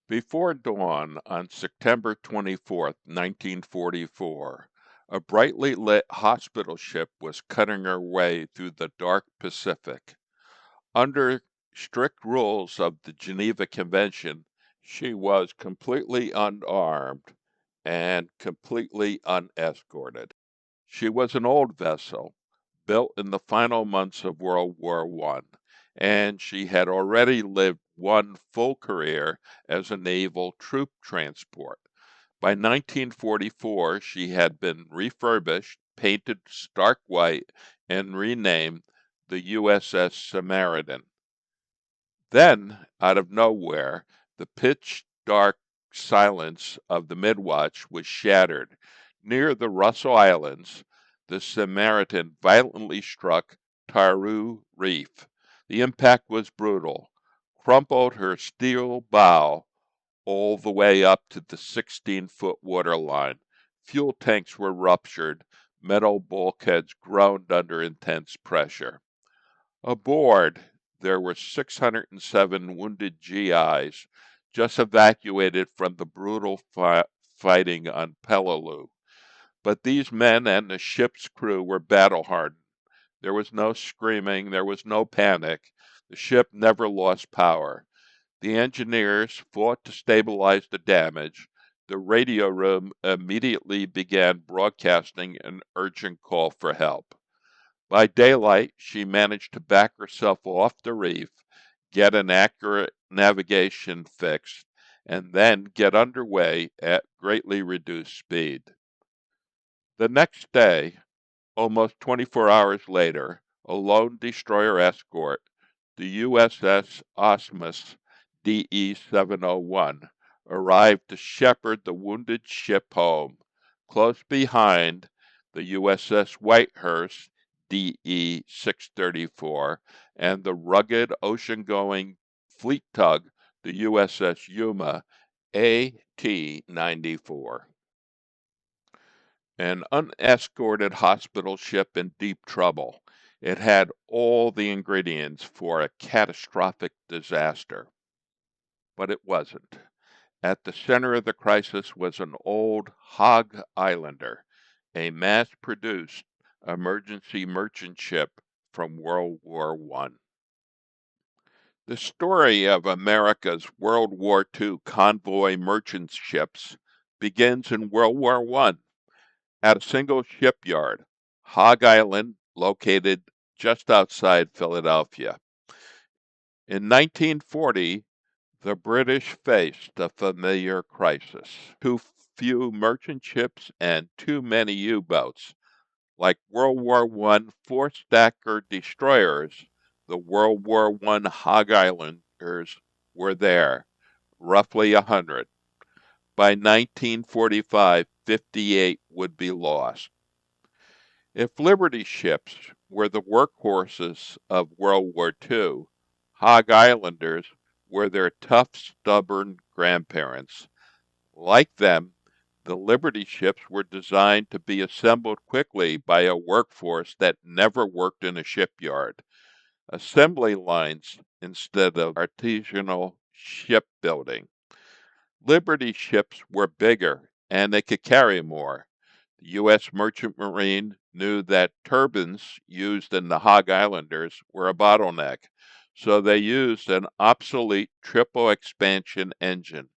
Before dawn on September 24th, 1944, a brightly lit hospital ship was cutting her way through the dark Pacific. Under strict rules of the Geneva Convention, she was completely unarmed and completely unescorted. She was an old vessel, built in the final months of World War I, and she had already lived one full career as a naval troop transport. By 1944, she had been refurbished, painted stark white, and renamed the USS Samaritan. Then, out of nowhere, the pitch-dark silence of the midwatch was shattered. Near the Russell Islands, the Samaritan violently struck Taru Reef. The impact was brutal, crumpled her steel bow all the way up to the 16-foot waterline. Fuel tanks were ruptured, metal bulkheads groaned under intense pressure. Aboard, there were 607 wounded GIs just evacuated from the brutal fighting on Peleliu. But these men and the ship's crew were battle-hardened. There was no screaming, there was no panic. The ship never lost power. The engineers fought to stabilize the damage. The radio room immediately began broadcasting an urgent call for help. By daylight, she managed to back herself off the reef, get an accurate navigation fixed, and then get underway at greatly reduced speed. The next day, almost 24 hours later, a lone destroyer escort, the USS Osmus DE-701, arrived to shepherd the wounded ship home. Close behind, the USS Whitehurst DE-634 and the rugged ocean-going fleet tug, the USS Yuma AT-94. An unescorted hospital ship in deep trouble. It had all the ingredients for a catastrophic disaster. But it wasn't. At the center of the crisis was an old Hog Islander, a mass-produced emergency merchant ship from World War I. The story of America's World War II convoy merchant ships begins in World War I. At a single shipyard, Hog Island, located just outside Philadelphia. In 1940, the British faced a familiar crisis. Too few merchant ships and too many U-boats. Like World War I four-stacker destroyers, the World War I Hog Islanders were there, roughly 100. By 1945, 58 would be lost. If Liberty ships were the workhorses of World War II, Hog Islanders were their tough, stubborn grandparents. Like them, the Liberty ships were designed to be assembled quickly by a workforce that never worked in a shipyard. Assembly lines instead of artisanal shipbuilding. Liberty ships were bigger, and they could carry more. The U.S. Merchant Marine knew that turbines used in the Hog Islanders were a bottleneck, so they used an obsolete triple expansion engine.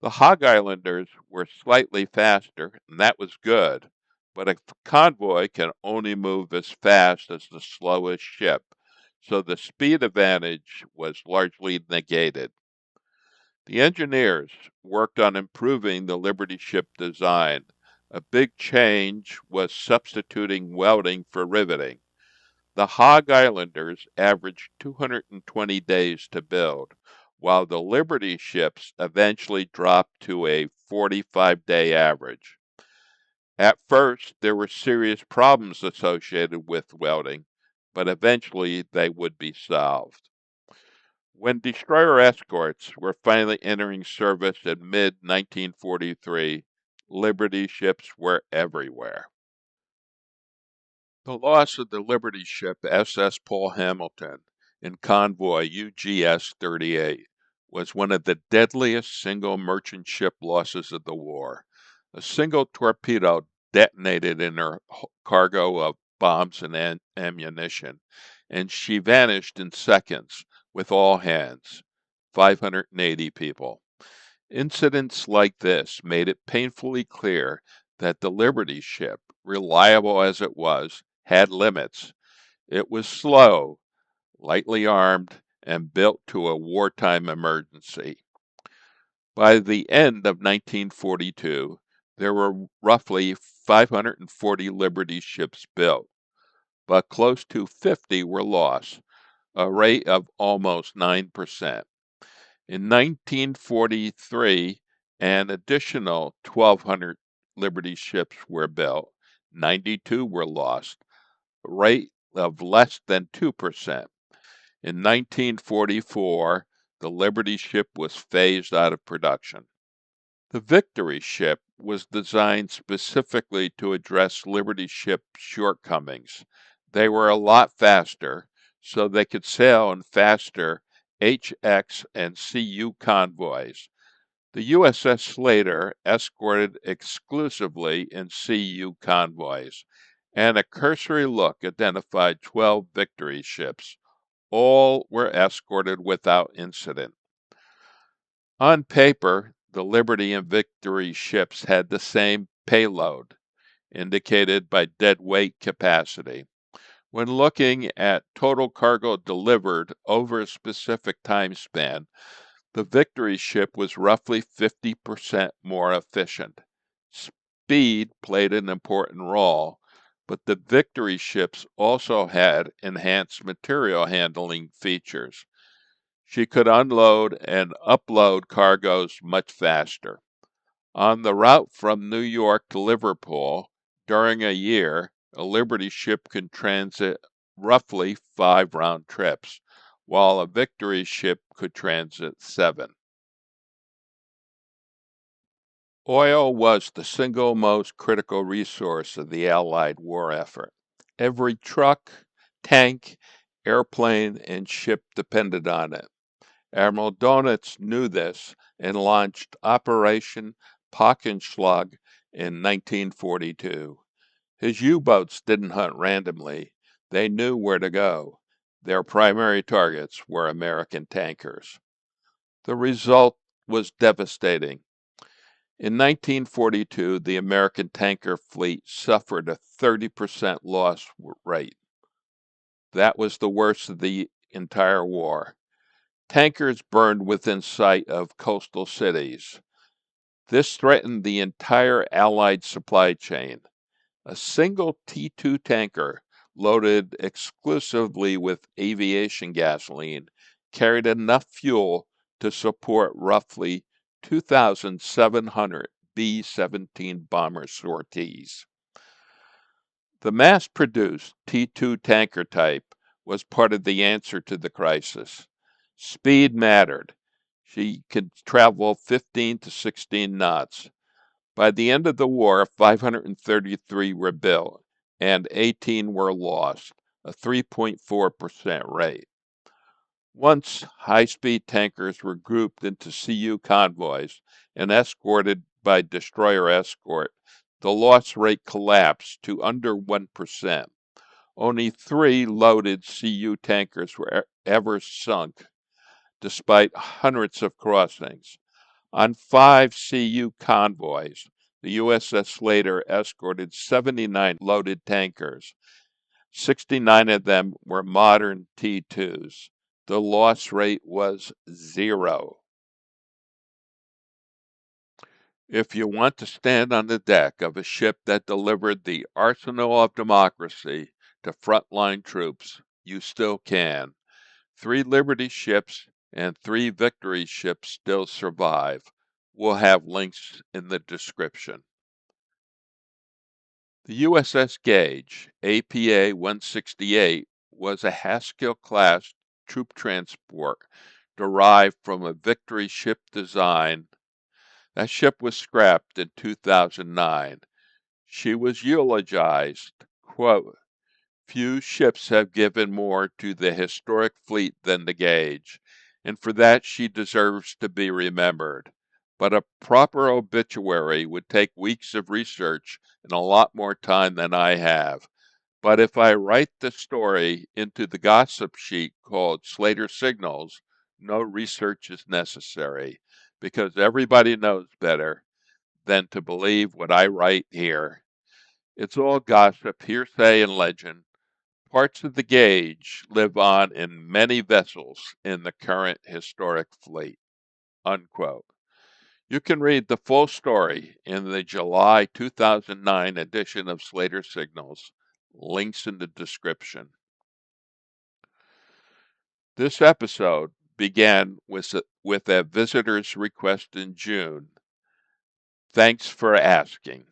The Hog Islanders were slightly faster, and that was good, but a convoy can only move as fast as the slowest ship, so the speed advantage was largely negated. The engineers worked on improving the Liberty ship design. A big change was substituting welding for riveting. The Hog Islanders averaged 220 days to build, while the Liberty ships eventually dropped to a 45-day average. At first, there were serious problems associated with welding, but eventually they would be solved. When destroyer escorts were finally entering service in mid-1943, Liberty ships were everywhere. The loss of the Liberty ship SS Paul Hamilton in convoy UGS-38 was one of the deadliest single merchant ship losses of the war. A single torpedo detonated in her cargo of bombs and ammunition, and she vanished in seconds with all hands, 580 people. Incidents like this made it painfully clear that the Liberty ship, reliable as it was, had limits. It was slow, lightly armed, and built to a wartime emergency. By the end of 1942, there were roughly 540 Liberty ships built, but close to 50 were lost, a rate of almost 9%. In 1943, an additional 1,200 Liberty ships were built. 92 were lost, a rate of less than 2%. In 1944, the Liberty ship was phased out of production. The Victory ship was designed specifically to address Liberty ship shortcomings. They were a lot faster, so they could sail in faster HX and CU convoys. The USS SLATER escorted exclusively in CU convoys, and a cursory look identified 12 Victory ships. All were escorted without incident. On paper, the Liberty and Victory ships had the same payload, indicated by dead weight capacity. When looking at total cargo delivered over a specific time span, the Victory ship was roughly 50% more efficient. Speed played an important role, but the Victory ships also had enhanced material handling features. She could unload and upload cargoes much faster. On the route from New York to Liverpool, during a year, a Liberty ship can transit roughly 5 round trips, while a Victory ship could transit 7. Oil was the single most critical resource of the Allied war effort. Every truck, tank, airplane, and ship depended on it. Admiral Donitz knew this and launched Operation Paukenschlag in 1942. His U-boats didn't hunt randomly. They knew where to go. Their primary targets were American tankers. The result was devastating. In 1942, the American tanker fleet suffered a 30% loss rate. That was the worst of the entire war. Tankers burned within sight of coastal cities. This threatened the entire Allied supply chain. A single T-2 tanker, loaded exclusively with aviation gasoline, carried enough fuel to support roughly 2,700 B-17 bomber sorties. The mass-produced T-2 tanker type was part of the answer to the crisis. Speed mattered. She could travel 15 to 16 knots. By the end of the war, 533 were built and 18 were lost, a 3.4% rate. Once high-speed tankers were grouped into CU convoys and escorted by Destroyer Escort, the loss rate collapsed to under 1%. Only 3 loaded CU tankers were ever sunk, despite hundreds of crossings. On 5 CU convoys, the USS SLATER escorted 79 loaded tankers. 69 of them were modern T-2s. The loss rate was 0. If you want to stand on the deck of a ship that delivered the arsenal of democracy to frontline troops, you still can. 3 Liberty ships and 3 Victory ships still survive. We'll have links in the description. The USS Gage, APA 168, was a Haskell-class troop transport derived from a Victory ship design. That ship was scrapped in 2009. She was eulogized, quote, "Few ships have given more to the historic fleet than the Gage, and for that she deserves to be remembered. But a proper obituary would take weeks of research and a lot more time than I have. But if I write the story into the gossip sheet called Slater Signals, no research is necessary because everybody knows better than to believe what I write here. It's all gossip, hearsay, and legend. Parts of the Gage live on in many vessels in the current historic fleet. Unquote. You can read the full story in the July 2009 edition of Slater Signals. Links in the description. This episode began with a visitor's request in June. Thanks for asking.